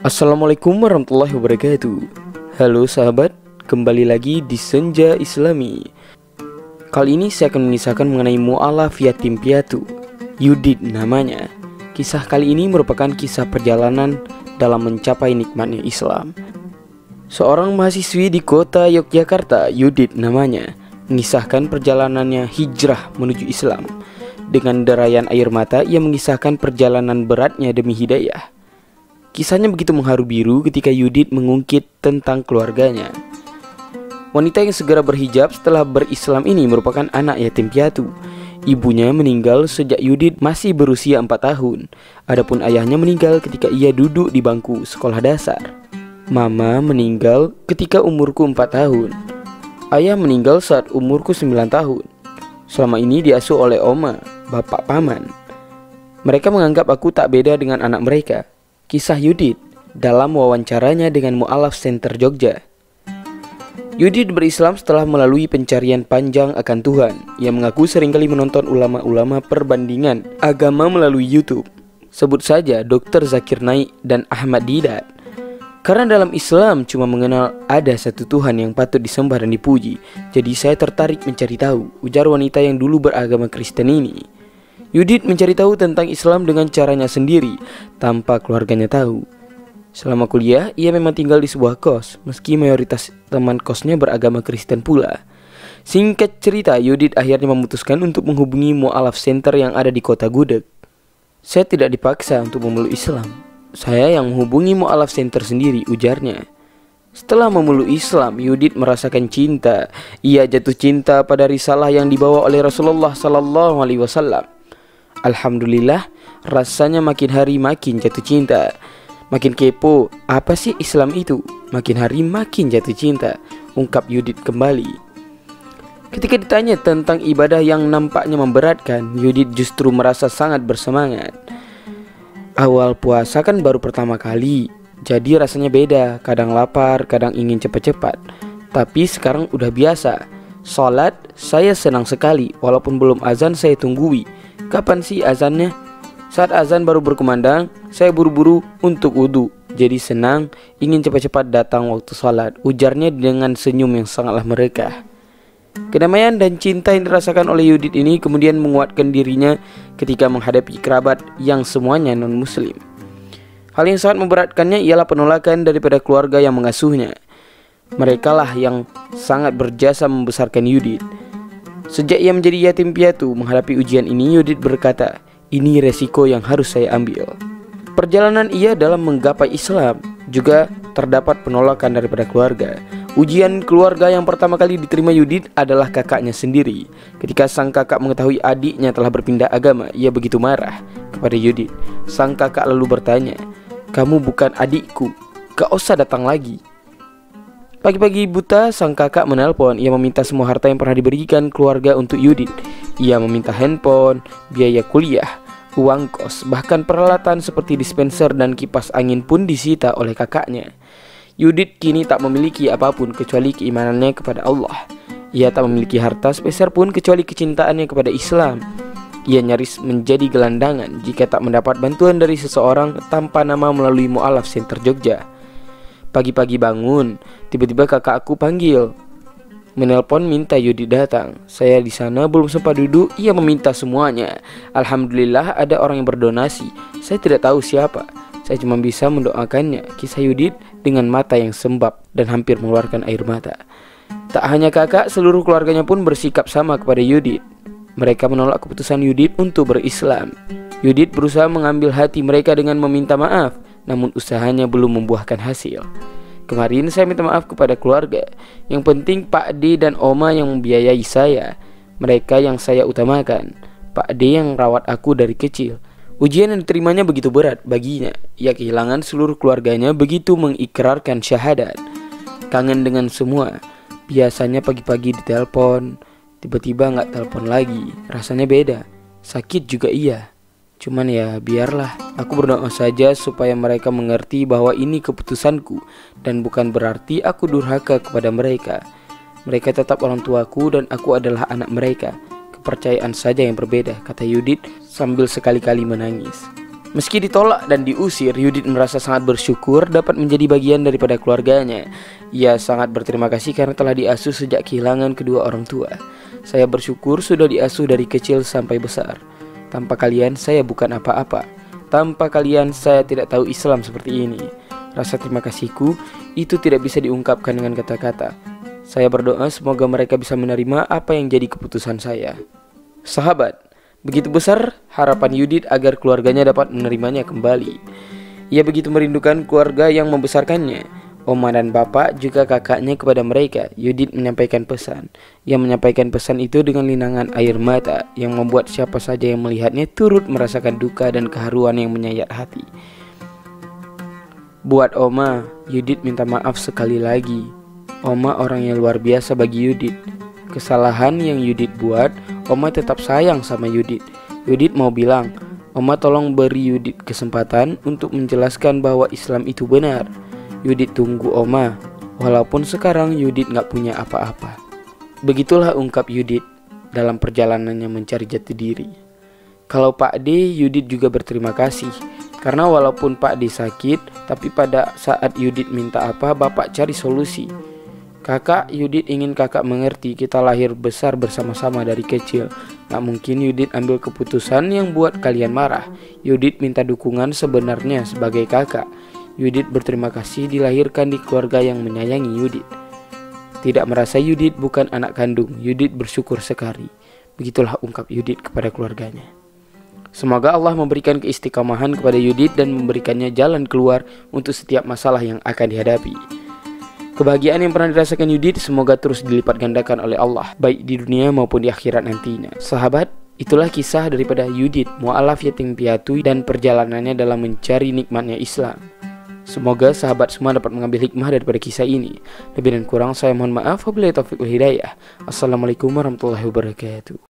Assalamualaikum warahmatullahi wabarakatuh. Halo sahabat, kembali lagi di Senja Islami. Kali ini saya akan mengisahkan mengenai mu'alaf yatim piatu, Yudit namanya. Kisah kali ini merupakan kisah perjalanan dalam mencapai nikmatnya Islam. Seorang mahasiswi di kota Yogyakarta, Yudit namanya, mengisahkan perjalanannya hijrah menuju Islam. Dengan derayan air mata, ia mengisahkan perjalanan beratnya demi hidayah. Kisahnya begitu mengharu biru ketika Yudit mengungkit tentang keluarganya. Wanita yang segera berhijab setelah berislam ini merupakan anak yatim piatu. Ibunya meninggal sejak Yudit masih berusia 4 tahun. Adapun ayahnya meninggal ketika ia duduk di bangku sekolah dasar. Mama meninggal ketika umurku 4 tahun. Ayah meninggal saat umurku 9 tahun. Selama ini diasuh oleh oma, bapak paman. Mereka menganggap aku tak beda dengan anak mereka. Kisah Yudit dalam wawancaranya dengan Mu'alaf Center Jogja. Yudit berislam setelah melalui pencarian panjang akan Tuhan. Ia mengaku seringkali menonton ulama-ulama perbandingan agama melalui YouTube. Sebut saja Dr. Zakir Naik dan Ahmad Didat. Karena dalam Islam cuma mengenal ada satu Tuhan yang patut disembah dan dipuji. Jadi saya tertarik mencari tahu, ujar wanita yang dulu beragama Kristen ini. Yudit mencari tahu tentang Islam dengan caranya sendiri, tanpa keluarganya tahu. Selama kuliah, ia memang tinggal di sebuah kos, meski mayoritas teman kosnya beragama Kristen pula. Singkat cerita, Yudit akhirnya memutuskan untuk menghubungi Mu'alaf Center yang ada di kota Gudeg. Saya tidak dipaksa untuk memeluk Islam. Saya yang menghubungi Mu'alaf Center sendiri, ujarnya. Setelah memeluk Islam, Yudit merasakan cinta. Ia jatuh cinta pada risalah yang dibawa oleh Rasulullah SAW. Alhamdulillah, rasanya makin hari makin jatuh cinta. Makin kepo, apa sih Islam itu? Makin hari makin jatuh cinta, ungkap Yudit kembali. Ketika ditanya tentang ibadah yang nampaknya memberatkan, Yudit justru merasa sangat bersemangat. Awal puasa kan baru pertama kali, jadi rasanya beda. Kadang lapar, kadang ingin cepat-cepat. Tapi sekarang udah biasa. Sholat, saya senang sekali. Walaupun belum azan, saya tunggui. Kapan sih azannya? Saat azan baru berkumandang, saya buru-buru untuk wudhu. Jadi senang, ingin cepat-cepat datang waktu sholat, ujarnya dengan senyum yang sangatlah merekah. Kedamaian dan cinta yang dirasakan oleh Yudit ini kemudian menguatkan dirinya ketika menghadapi kerabat yang semuanya non-muslim. Hal yang sangat memberatkannya ialah penolakan daripada keluarga yang mengasuhnya. Mereka lah yang sangat berjasa membesarkan Yudit. Sejak ia menjadi yatim piatu menghadapi ujian ini, Yudit berkata, ini resiko yang harus saya ambil. Perjalanan ia dalam menggapai Islam juga terdapat penolakan daripada keluarga. Ujian keluarga yang pertama kali diterima Yudit adalah kakaknya sendiri. Ketika sang kakak mengetahui adiknya telah berpindah agama, ia begitu marah kepada Yudit. Sang kakak lalu bertanya, kamu bukan adikku, gak usah datang lagi. Pagi-pagi buta, sang kakak menelpon. Ia meminta semua harta yang pernah diberikan keluarga untuk Yudit. Ia meminta handphone, biaya kuliah, uang kos, bahkan peralatan seperti dispenser dan kipas angin pun disita oleh kakaknya. Yudit kini tak memiliki apapun kecuali keimanannya kepada Allah. Ia tak memiliki harta sepeser pun kecuali kecintaannya kepada Islam. Ia nyaris menjadi gelandangan jika tak mendapat bantuan dari seseorang tanpa nama melalui Mu'alaf Center Jogja. Pagi-pagi bangun, tiba-tiba kakak aku panggil, menelpon minta Yudit datang. Saya di sana belum sempat duduk, ia meminta semuanya. Alhamdulillah ada orang yang berdonasi. Saya tidak tahu siapa. Saya cuma bisa mendoakannya. Kisah Yudit dengan mata yang sembab dan hampir mengeluarkan air mata. Tak hanya kakak, seluruh keluarganya pun bersikap sama kepada Yudit. Mereka menolak keputusan Yudit untuk berislam. Yudit berusaha mengambil hati mereka dengan meminta maaf, namun usahanya belum membuahkan hasil. Kemarin saya minta maaf kepada keluarga. Yang penting Pak D dan Oma yang membiayai saya. Mereka yang saya utamakan. Pak D yang rawat aku dari kecil. Ujian yang diterimanya begitu berat baginya. Ia kehilangan seluruh keluarganya begitu mengikrarkan syahadat. Kangen dengan semua. Biasanya pagi-pagi ditelepon, tiba-tiba gak telepon lagi. Rasanya beda. Sakit juga iya. Cuman ya biarlah, aku berdoa saja supaya mereka mengerti bahwa ini keputusanku dan bukan berarti aku durhaka kepada mereka. Mereka tetap orang tuaku dan aku adalah anak mereka. Kepercayaan saja yang berbeda, kata Yudit sambil sekali-kali menangis. Meski ditolak dan diusir, Yudit merasa sangat bersyukur dapat menjadi bagian daripada keluarganya. Ia sangat berterima kasih karena telah diasuh sejak kehilangan kedua orang tua. Saya bersyukur sudah diasuh dari kecil sampai besar. Tanpa kalian saya bukan apa-apa. Tanpa kalian saya tidak tahu Islam seperti ini. Rasa terima kasihku itu tidak bisa diungkapkan dengan kata-kata. Saya berdoa semoga mereka bisa menerima apa yang jadi keputusan saya. Sahabat, begitu besar harapan Yudit agar keluarganya dapat menerimanya kembali. Ia begitu merindukan keluarga yang membesarkannya. Oma dan bapak juga kakaknya kepada mereka. Yudit menyampaikan pesan. Ia menyampaikan pesan itu dengan linangan air mata yang membuat siapa saja yang melihatnya turut merasakan duka dan keharuan yang menyayat hati. Buat Oma, Yudit minta maaf sekali lagi. Oma orang yang luar biasa bagi Yudit. Kesalahan yang Yudit buat, Oma tetap sayang sama Yudit. Yudit mau bilang, Oma tolong beri Yudit kesempatan untuk menjelaskan bahwa Islam itu benar. Yudit tunggu Oma, walaupun sekarang Yudit gak punya apa-apa. Begitulah ungkap Yudit dalam perjalanannya mencari jati diri. Kalau Pak D, Yudit juga berterima kasih. Karena walaupun Pak D sakit, tapi pada saat Yudit minta apa, Bapak cari solusi. Kakak, Yudit ingin kakak mengerti kita lahir besar bersama-sama dari kecil. Gak mungkin Yudit ambil keputusan yang buat kalian marah. Yudit minta dukungan sebenarnya sebagai kakak. Yudit berterima kasih dilahirkan di keluarga yang menyayangi Yudit. Tidak merasa Yudit bukan anak kandung. Yudit bersyukur sekali. Begitulah ungkap Yudit kepada keluarganya. Semoga Allah memberikan keistiqomahan kepada Yudit dan memberikannya jalan keluar untuk setiap masalah yang akan dihadapi. Kebahagiaan yang pernah dirasakan Yudit semoga terus dilipat gandakan oleh Allah, baik di dunia maupun di akhirat nantinya. Sahabat, itulah kisah daripada Yudit, mu'alaf yatim piatu dan perjalanannya dalam mencari nikmatnya Islam. Semoga sahabat semua dapat mengambil hikmah daripada kisah ini. Lebih dan kurang saya mohon maaf. Wabillahi taufiq wal hidayah. Assalamualaikum warahmatullahi wabarakatuh.